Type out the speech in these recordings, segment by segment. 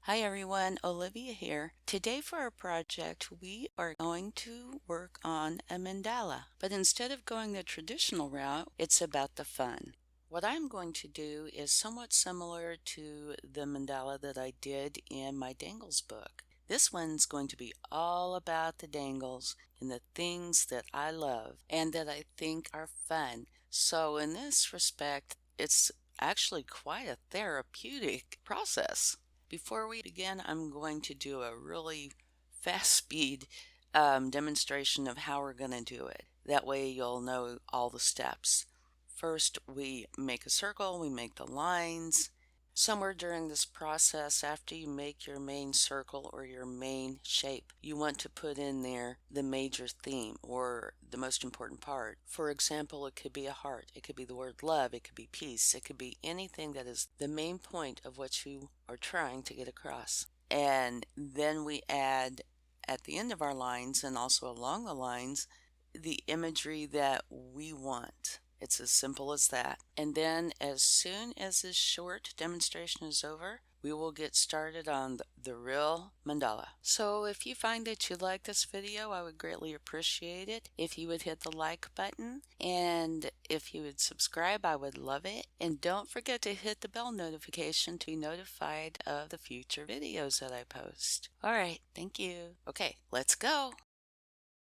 Hi everyone, Olivia here. Today for our project, we are going to work on a mandala. But instead of going the traditional route, it's about the fun. What I'm going to do is somewhat similar to the mandala that I did in my Dangles book. This one's going to be all about the dangles and the things that I love and that I think are fun. So in this respect, it's actually quite a therapeutic process. Before we begin, I'm going to do a really fast speed demonstration of how we're going to do it. That way you'll know all the steps. First, we make a circle, we make the lines. Somewhere during this process, after you make your main circle or your main shape, you want to put in there the major theme or the most important part. For example, it could be a heart, it could be the word love, it could be peace, it could be anything that is the main point of what you are trying to get across. And then we add at the end of our lines and also along the lines the imagery that we want. It's as simple as that. And then as soon as this short demonstration is over, we will get started on the real mandala. So if you find that you like this video, I would greatly appreciate it if you would hit the like button, and if you would subscribe, I would love it. And don't forget to hit the bell notification to be notified of the future videos that I post. All right, thank you. Okay, let's go.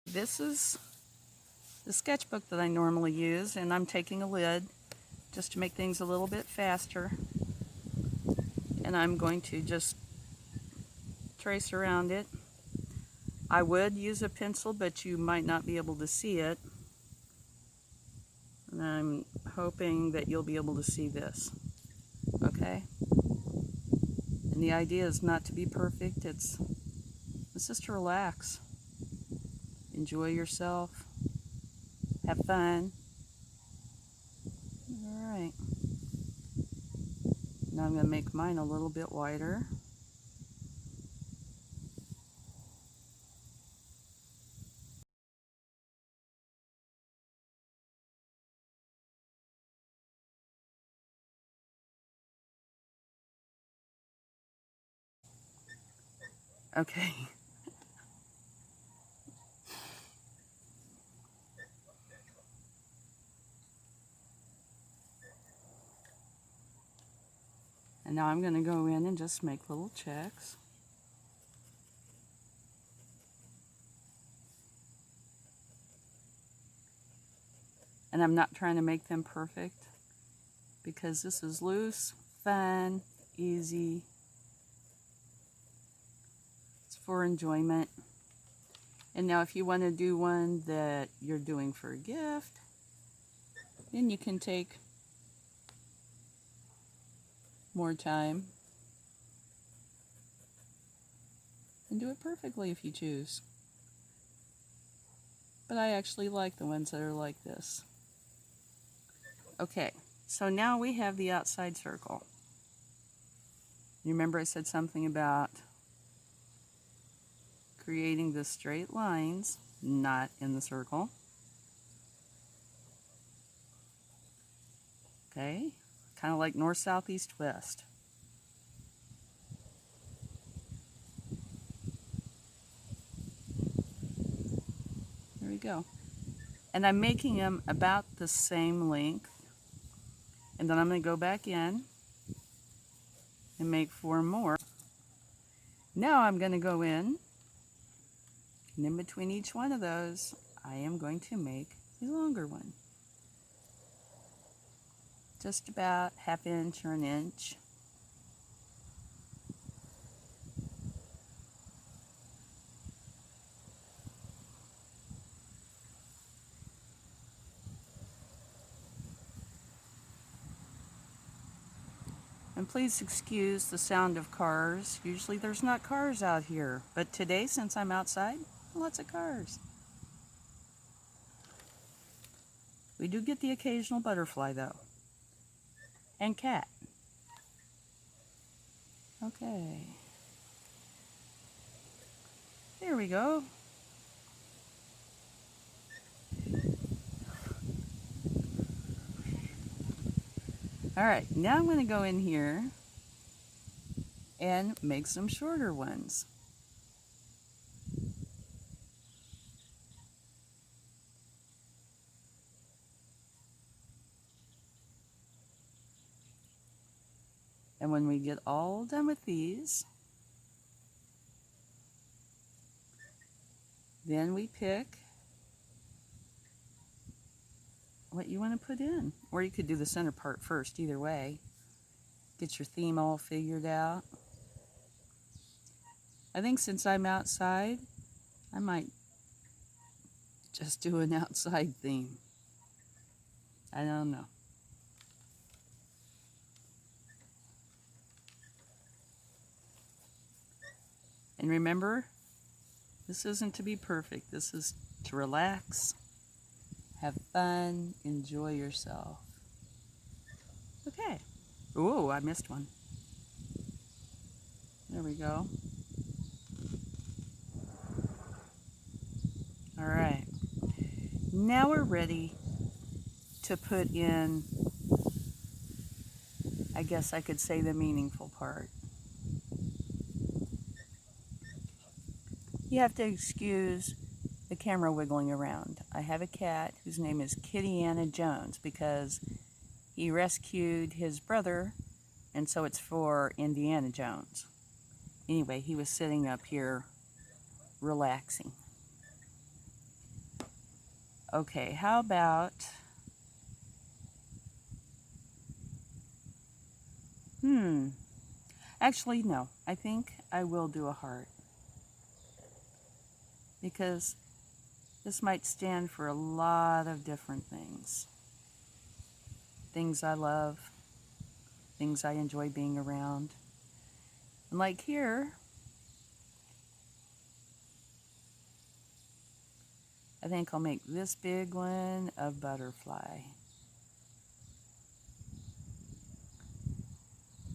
This is the sketchbook that I normally use, and I'm taking a lid just to make things a little bit faster, and I'm going to just trace around it. I would use a pencil, but you might not be able to see it, and I'm hoping that you'll be able to see this. Okay, and the idea is not to be perfect. It's just to relax, enjoy yourself, have fun. All right, now I'm going to make mine a little bit wider. Okay. And now I'm going to go in and just make little checks. And I'm not trying to make them perfect because this is loose, fun, easy. It's for enjoyment. And now if you want to do one that you're doing for a gift, then you can take more time and do it perfectly if you choose. But I actually like the ones that are like this. Okay, so now we have the outside circle. You remember I said something about creating the straight lines, not in the circle. Okay, kind of like north, south, east, west. There we go. And I'm making them about the same length. And then I'm going to go back in and make 4 more. Now I'm going to go in, and in between each one of those, I am going to make a longer one. Just about ½ inch or 1 inch. And please excuse the sound of cars. Usually there's not cars out here, but today, since I'm outside, lots of cars. We do get the occasional butterfly though, and cat. Okay, there we go. All right, now I'm going to go in here and make some shorter ones. And when we get all done with these, then we pick what you want to put in. Or you could do the center part first, either way. Get your theme all figured out. I think since I'm outside, I might just do an outside theme. I don't know. And remember, this isn't to be perfect. This is to relax, have fun, enjoy yourself. Okay. Ooh, I missed one. There we go. All right. Now we're ready to put in, I guess I could say, the meaningful part. You have to excuse the camera wiggling around. I have a cat whose name is Kitty Anna Jones because he rescued his brother, and so it's for Indiana Jones. Anyway, he was sitting up here relaxing. Okay, how about... Actually, no. I think I will do a heart. Because this might stand for a lot of different things. Things I love, things I enjoy being around. And like here, I think I'll make this big one a butterfly.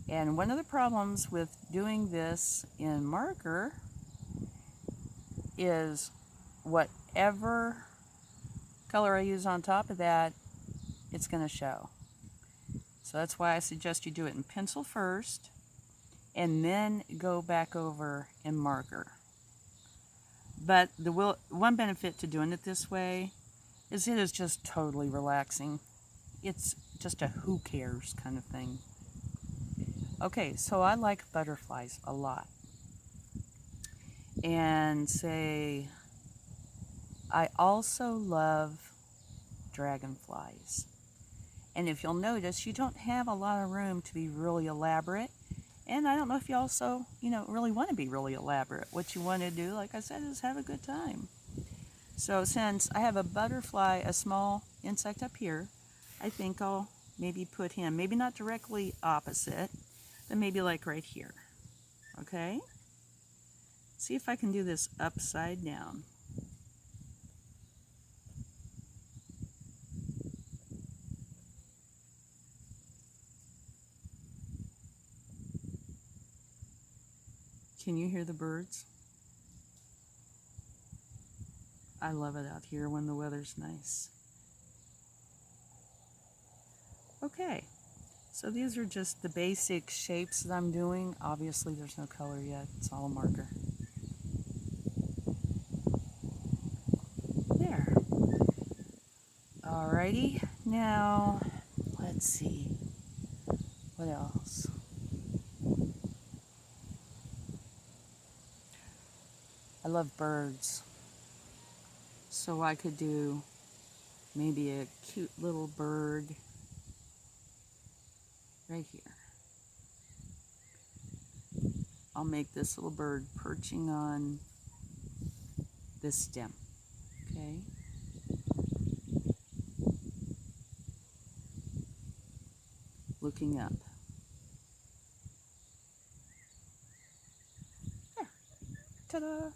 And one of the problems with doing this in marker is whatever color I use on top of that, it's going to show. So that's why I suggest you do it in pencil first and then go back over in marker. But the one benefit to doing it this way is it is just totally relaxing. It's just a who cares kind of thing. Okay, so I like butterflies a lot. And say, I also love dragonflies. And if you'll notice, you don't have a lot of room to be really elaborate. And I don't know if you also, really want to be really elaborate. What you want to do, like I said, is have a good time. So since I have a butterfly, a small insect up here, I think I'll maybe put him, maybe not directly opposite, but maybe like right here. Okay? See if I can do this upside down. Can you hear the birds? I love it out here when the weather's nice. Okay, so these are just the basic shapes that I'm doing. Obviously there's no color yet, it's all a marker. There. Alrighty, now let's see. What else? I love birds. So I could do maybe a cute little bird right here. I'll make this little bird perching on this stem. Okay? Looking up. There. Ta-da!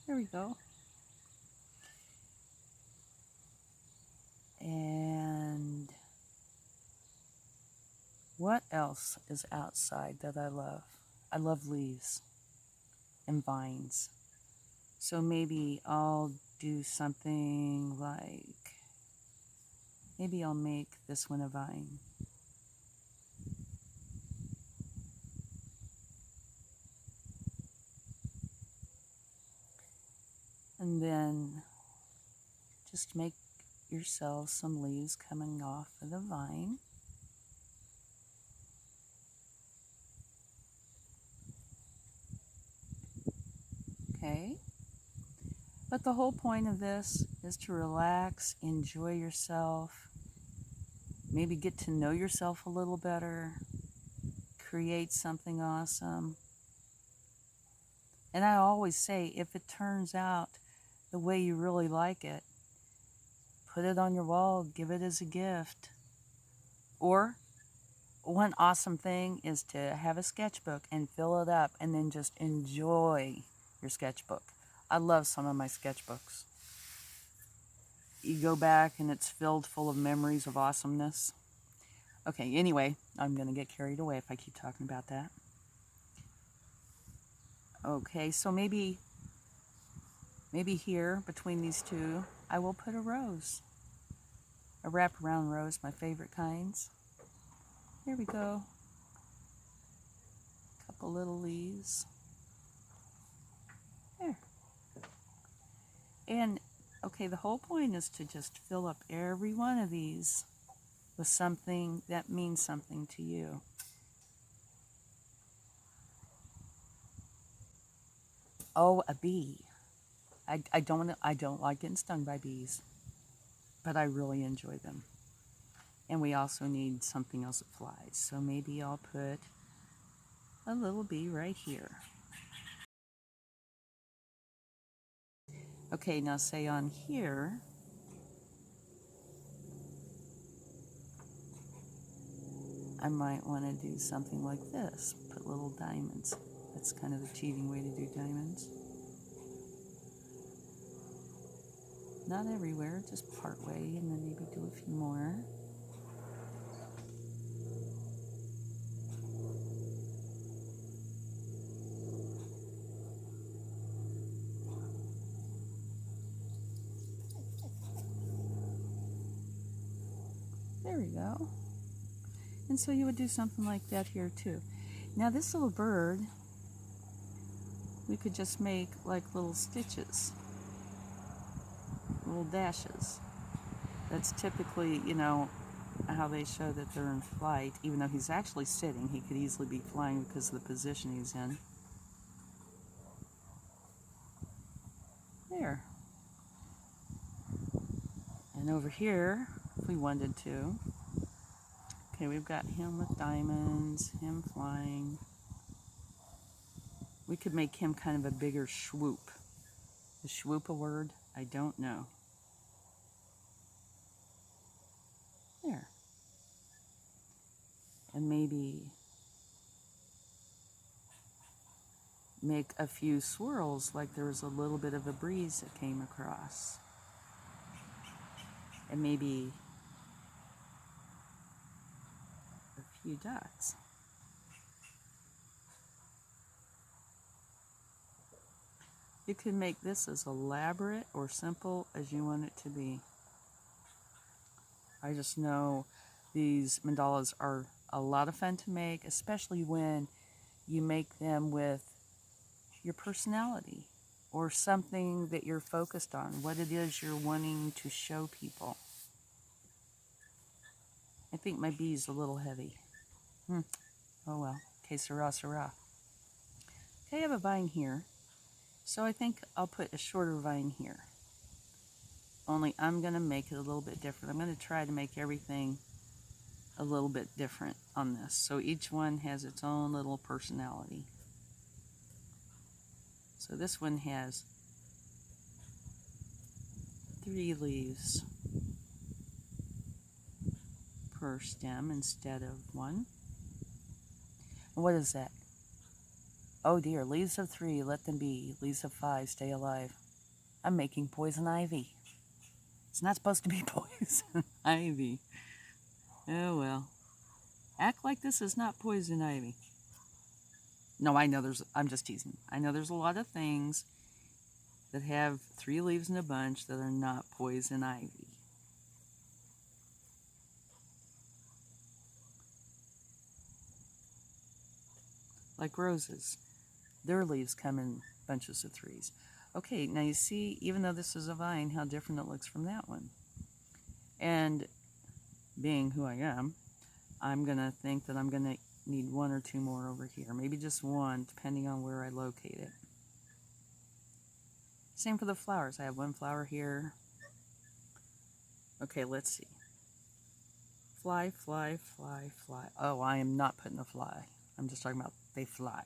There we go. And what else is outside that I love? I love leaves and vines. So maybe I'll do something like, maybe I'll make this one a vine. just make yourself some leaves coming off of the vine. Okay? But the whole point of this is to relax, enjoy yourself, maybe get to know yourself a little better, create something awesome. And I always say, if it turns out the way you really like it, put it on your wall, give it as a gift. Or one awesome thing is to have a sketchbook and fill it up and then just enjoy your sketchbook. I love some of my sketchbooks. You go back and it's filled full of memories of awesomeness. Okay, anyway, I'm going to get carried away if I keep talking about that. Okay, so maybe here between these two, I will put a rose. A wraparound rose, my favorite kinds. Here we go. A couple little leaves. There. And, okay, the whole point is to just fill up every one of these with something that means something to you. Oh, a bee. I don't like getting stung by bees, but I really enjoy them. And we also need something else that flies. So maybe I'll put a little bee right here. Okay, now say on here, I might want to do something like this. Put little diamonds. That's kind of the cheating way to do diamonds. Not everywhere, just part way, and then maybe do a few more. There we go. And so you would do something like that here too. Now this little bird, we could just make like little stitches, little dashes. That's typically, how they show that they're in flight. Even though he's actually sitting, he could easily be flying because of the position he's in. There. And over here, if we wanted to, okay, we've got him with diamonds, him flying. We could make him kind of a bigger swoop. Is swoop a word? I don't know. There. And maybe make a few swirls like there was a little bit of a breeze that came across. And maybe a few dots. You can make this as elaborate or simple as you want it to be. I just know these mandalas are a lot of fun to make, especially when you make them with your personality or something that you're focused on, what it is you're wanting to show people. I think my bee is a little heavy. Oh well, que sera, sera. Okay, I have a vine here, so I think I'll put a shorter vine here. Only I'm going to make it a little bit different. I'm going to try to make everything a little bit different on this, so each one has its own little personality. So this one has 3 leaves per stem instead of 1. And what is that? Oh dear, leaves of 3, let them be. Leaves of 5, stay alive. I'm making poison ivy. It's not supposed to be poison ivy. Oh well. Act like this is not poison ivy. No, I'm just teasing. I know there's a lot of things that have 3 leaves in a bunch that are not poison ivy. Like roses. Their leaves come in bunches of 3s. Okay, now you see, even though this is a vine, how different it looks from that one. And being who I am, I'm going to think that I'm going to need one or two more over here. Maybe just one, depending on where I locate it. Same for the flowers. I have one flower here. Okay, let's see. Fly, fly, fly, fly. Oh, I am not putting a fly. I'm just talking about they fly.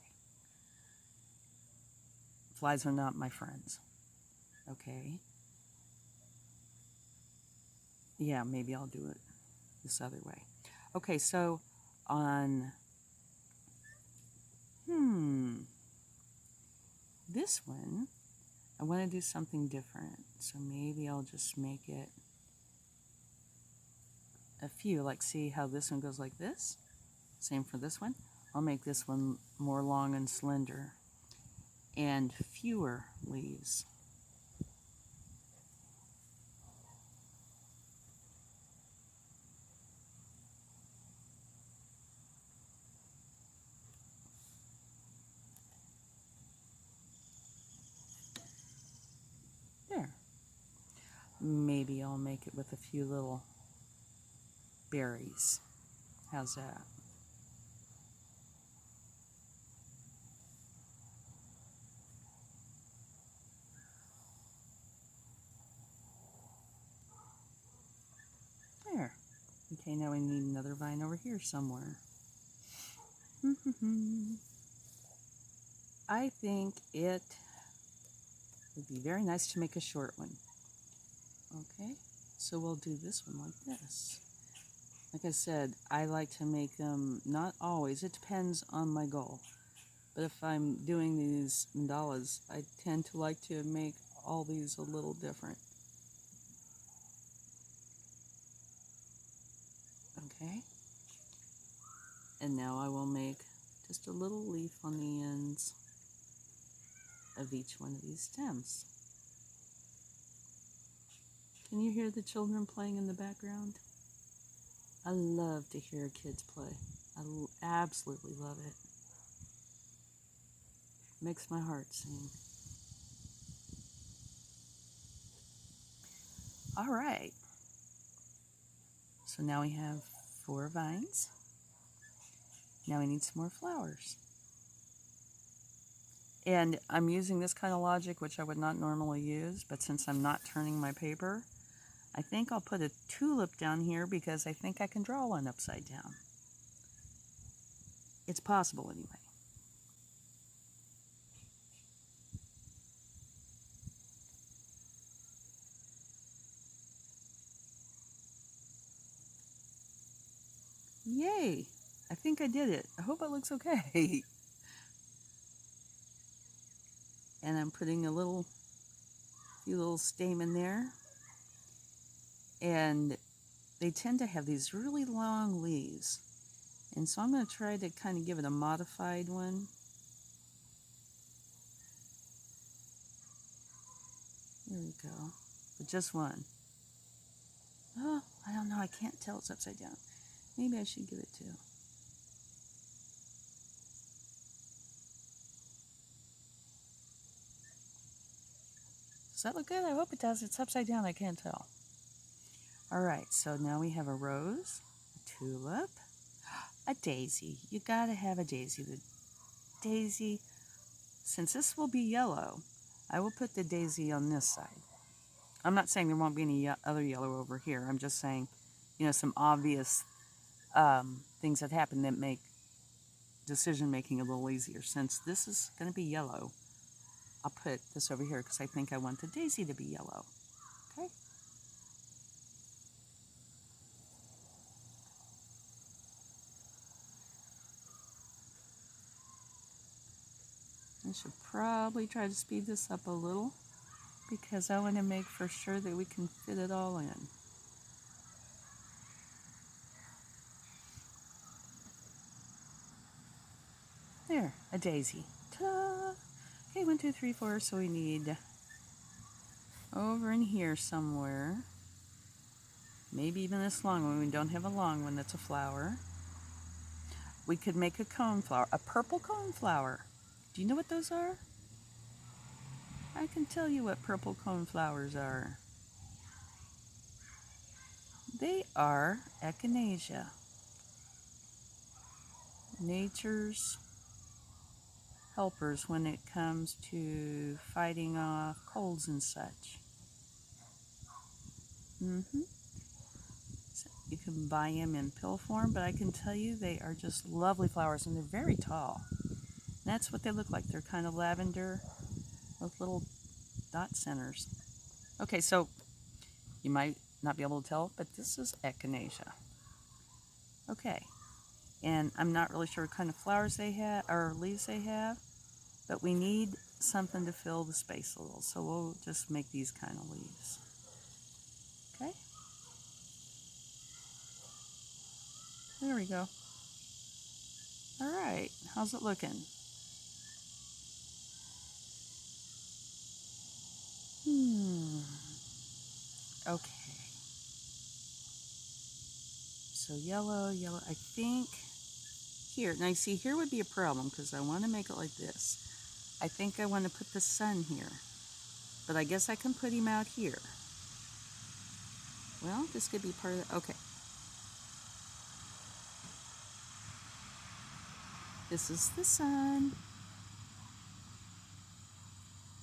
Flies are not my friends. Okay. Yeah, maybe I'll do it this other way. Okay, so on this one, I want to do something different. So maybe I'll just make it a few, like see how this one goes like this? Same for this one. I'll make this one more long and slender and fewer leaves. There. Maybe I'll make it with a few little berries. How's that? There. Okay, now we need another vine over here somewhere. I think it would be very nice to make a short one. Okay, so we'll do this one like this. Like I said, I like to make them, not always, it depends on my goal. But if I'm doing these mandalas, I tend to like to make all these a little different. Okay. And now I will make just a little leaf on the ends of each one of these stems. Can you hear the children playing in the background? I love to hear kids play. I absolutely love it. Makes my heart sing. All right. So now we have 4 vines. Now we need some more flowers. And I'm using this kind of logic, which I would not normally use, but since I'm not turning my paper, I think I'll put a tulip down here because I think I can draw one upside down. It's possible anyway. Yay! I think I did it. I hope it looks okay. And I'm putting a few little stamen there. And they tend to have these really long leaves. And so I'm going to try to kind of give it a modified one. There we go. But just one. Oh, I don't know. I can't tell it's upside down. Maybe I should give it two. Does that look good? I hope it does. It's upside down. I can't tell. All right. So now we have a rose, a tulip, a daisy. You got to have a daisy. The daisy, since this will be yellow, I will put the daisy on this side. I'm not saying there won't be any other yellow over here. I'm just saying, some obvious things that happen that make decision making a little easier. Since this is going to be yellow, I'll put this over here because I think I want the daisy to be yellow. Okay. I should probably try to speed this up a little because I want to make for sure that we can fit it all in. There, a daisy. Ta-da! Okay, 1, 2, 3, 4. So we need over in here somewhere. Maybe even this long one. We don't have a long one that's a flower. We could make a cone flower, a purple cone flower. Do you know what those are? I can tell you what purple coneflowers are. They are echinacea, nature's helpers when it comes to fighting off colds and such. Mm-hmm. So you can buy them in pill form, but I can tell you they are just lovely flowers, and they're very tall. That's what they look like. They're kind of lavender with little dot centers. Okay, so you might not be able to tell, but this is echinacea. Okay, and I'm not really sure what kind of flowers they have or leaves they have, but we need something to fill the space a little, so we'll just make these kind of leaves. Okay, there we go. All right, how's it looking? Okay, so yellow, yellow, I think here. Now you see, here would be a problem because I want to make it like this. I think I want to put the sun here, but I guess I can put him out here. Well, this could be part of the, okay. This is the sun.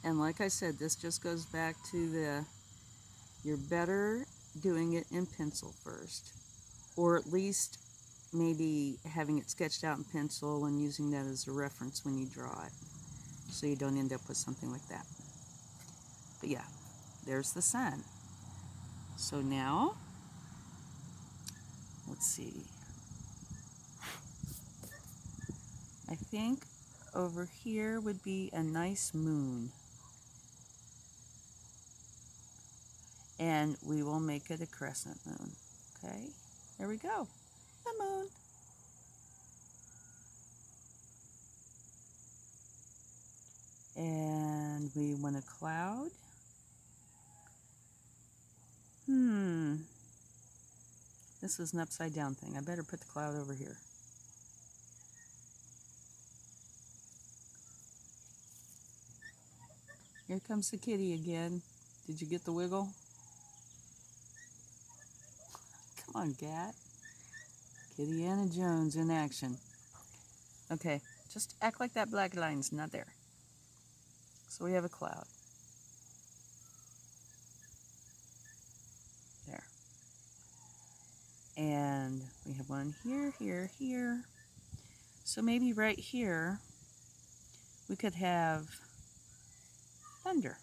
And like I said, this just goes back to you're better doing it in pencil first, or at least maybe having it sketched out in pencil and using that as a reference when you draw it, so you don't end up with something like that. But yeah, there's the sun. So now, let's see. I think over here would be a nice moon. And we will make it a crescent moon. Okay, there we go. The moon. And we want a cloud. This is an upside down thing. I better put the cloud over here. Here comes the kitty again. Did you get the wiggle? Come on, Gat. Kitty Anna Jones in action. Okay, just act like that black line's not there. So we have a cloud. There. And we have one here, here, here. So maybe right here we could have thunder.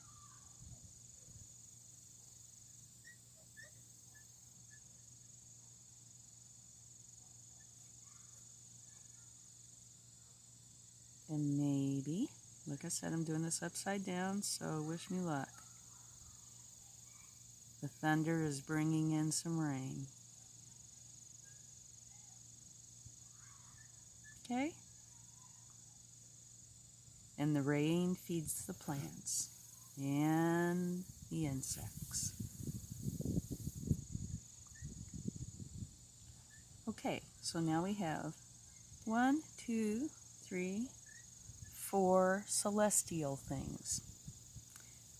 And maybe, like I said, I'm doing this upside down, so wish me luck. The thunder is bringing in some rain. Okay? And the rain feeds the plants and the insects. Okay, so now we have 1, 2, 3, 4 celestial things.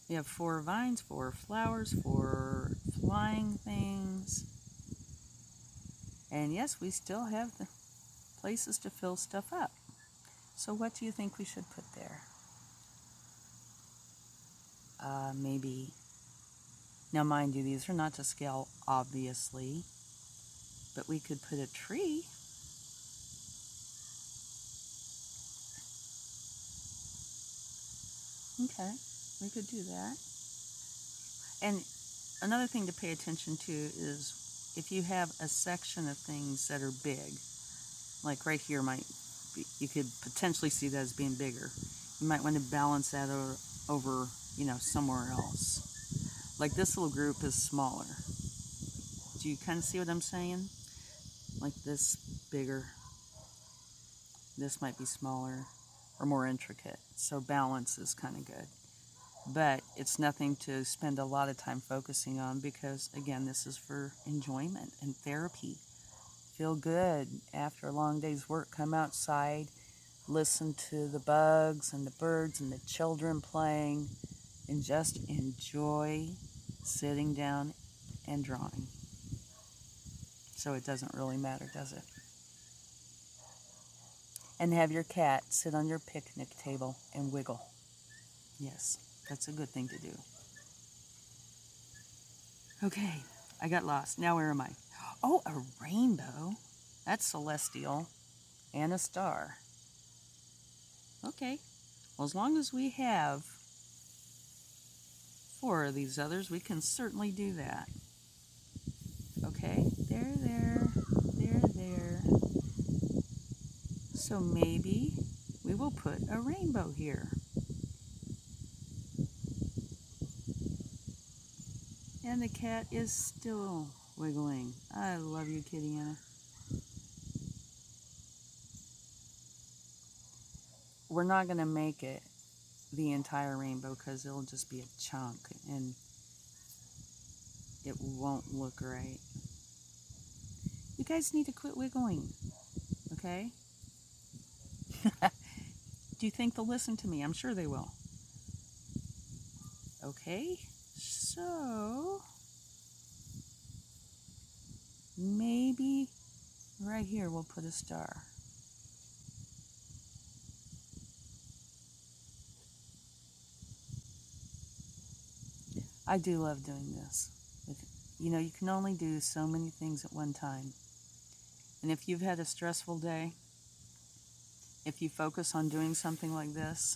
We have 4 vines, 4 flowers, 4 flying things. And yes, we still have the places to fill stuff up. So what do you think we should put there? Maybe, now mind you, these are not to scale, obviously, but we could put a tree. Okay, we could do that. And another thing to pay attention to is if you have a section of things that are big, like right here might be, you could potentially see that as being bigger. You might want to balance that over, somewhere else. Like this little group is smaller. Do you kind of see what I'm saying? Like this bigger. This might be smaller or more intricate. So balance is kind of good. But it's nothing to spend a lot of time focusing on because, again, this is for enjoyment and therapy. Feel good after a long day's work. Come outside, listen to the bugs and the birds and the children playing. and just enjoy sitting down and drawing. So it doesn't really matter, does it? And have your cat sit on your picnic table and wiggle. Yes, that's a good thing to do. Okay, I got lost. Now where am I? Oh, a rainbow. That's celestial. And a star. Okay. Well, as long as we have 4 of these others, we can certainly do that. Okay, there. So maybe we will put a rainbow here. And the cat is still wiggling. I love you, Kitty Anna. We're not going to make it the entire rainbow because it'll just be a chunk and it won't look right. You guys need to quit wiggling, okay? Do you think they'll listen to me? I'm sure they will. Okay, so maybe right here we'll put a star. I do love doing this. You can only do so many things at one time. And if you've had a stressful day, if you focus on doing something like this,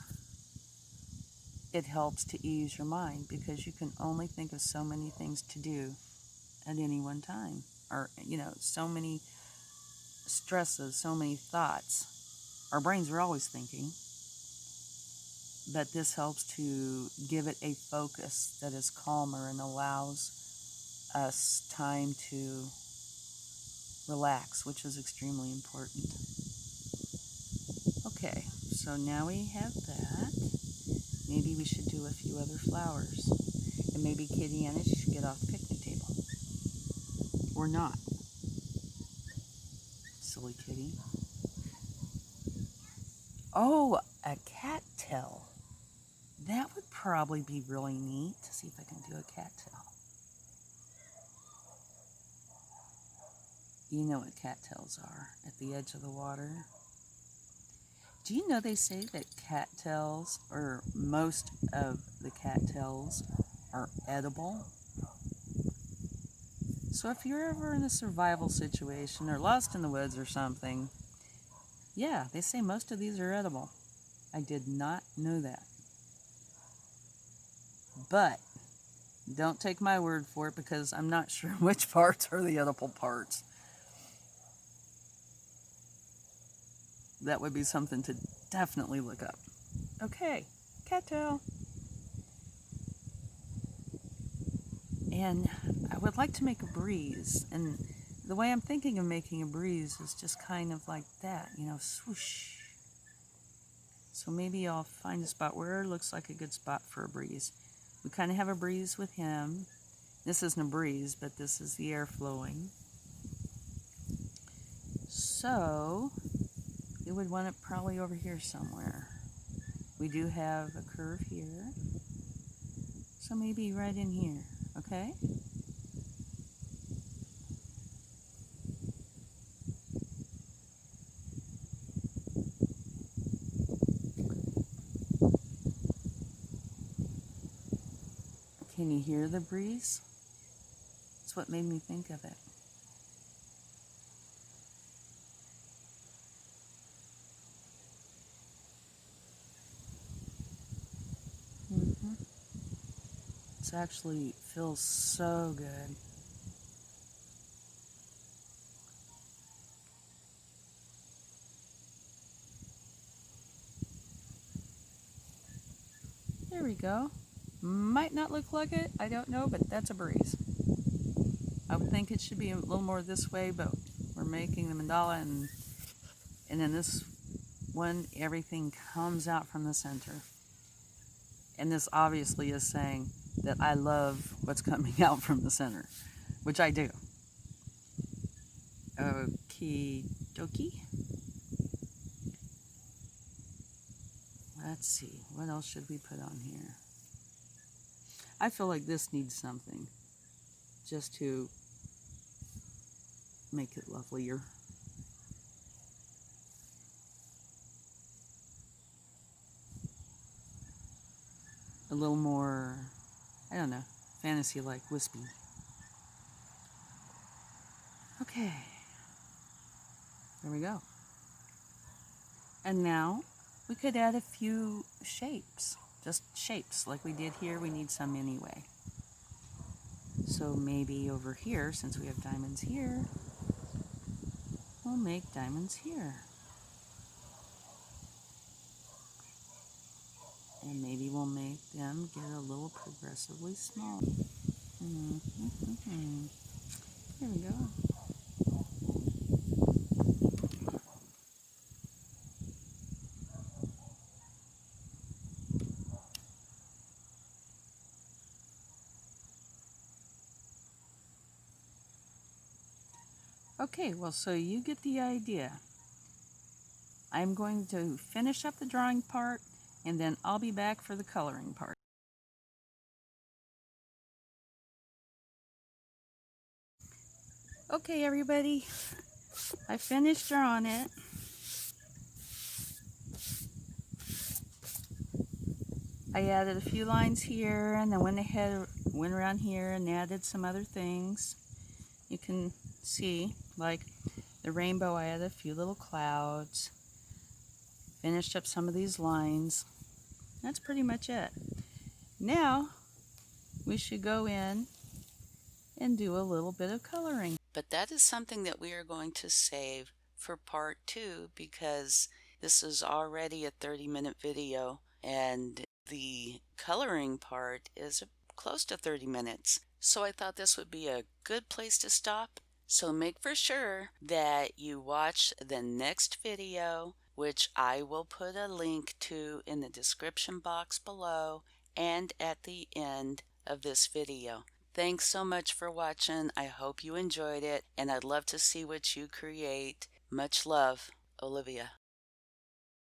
it helps to ease your mind because you can only think of so many things to do at any one time. Or, so many stresses, so many thoughts. Our brains are always thinking, but this helps to give it a focus that is calmer and allows us time to relax, which is extremely important. Okay, so now we have that. Maybe we should do a few other flowers. And maybe Kitty Anna should get off the picnic table. Or not. Silly kitty. Oh, a cattail. That would probably be really neat to see if I can do a cattail. You know what cattails are at the edge of the water. Do you know they say that cattails, or most of the cattails, are edible? So if you're ever in a survival situation or lost in the woods or something, yeah, they say most of these are edible. I did not know that. But don't take my word for it because I'm not sure which parts are the edible parts. That would be something to definitely look up. Okay, cattail. And I would like to make a breeze. And the way I'm thinking of making a breeze is just kind of like that, swoosh. So maybe I'll find a spot where it looks like a good spot for a breeze. We kind of have a breeze with him. This isn't a breeze, but this is the air flowing. So we would want it probably over here somewhere. We do have a curve here. So maybe right in here, okay? Can you hear the breeze? That's what made me think of it. It actually feels so good. There we go. Might not look like it, I don't know, but that's a breeze. I would think it should be a little more this way, but we're making the mandala, and then this one, everything comes out from the center. And this obviously is saying that I love what's coming out from the center, which I do. Okie dokie. Let's see, what else should we put on here? I feel like this needs something just to make it lovelier. A little more, I don't know, fantasy-like, wispy. Okay, there we go. And now we could add a few shapes, just shapes like we did here. We need some anyway. So maybe over here, since we have diamonds here, we'll make diamonds here. And maybe we'll make them get a little progressively smaller. Here we go. Okay, well, so you get the idea. I'm going to finish up the drawing part, and then I'll be back for the coloring part. Okay, everybody, I finished drawing it. I added a few lines here, and then went around here and added some other things. You can see, like the rainbow, I added a few little clouds. Finished up some of these lines. That's pretty much it. Now, we should go in and do a little bit of coloring. But that is something that we are going to save for part 2 because this is already a 30-minute video and the coloring part is close to 30 minutes. So I thought this would be a good place to stop. So make for sure that you watch the next video, which I will put a link to in the description box below and at the end of this video. Thanks so much for watching. I hope you enjoyed it, and I'd love to see what you create. Much love, Olivia.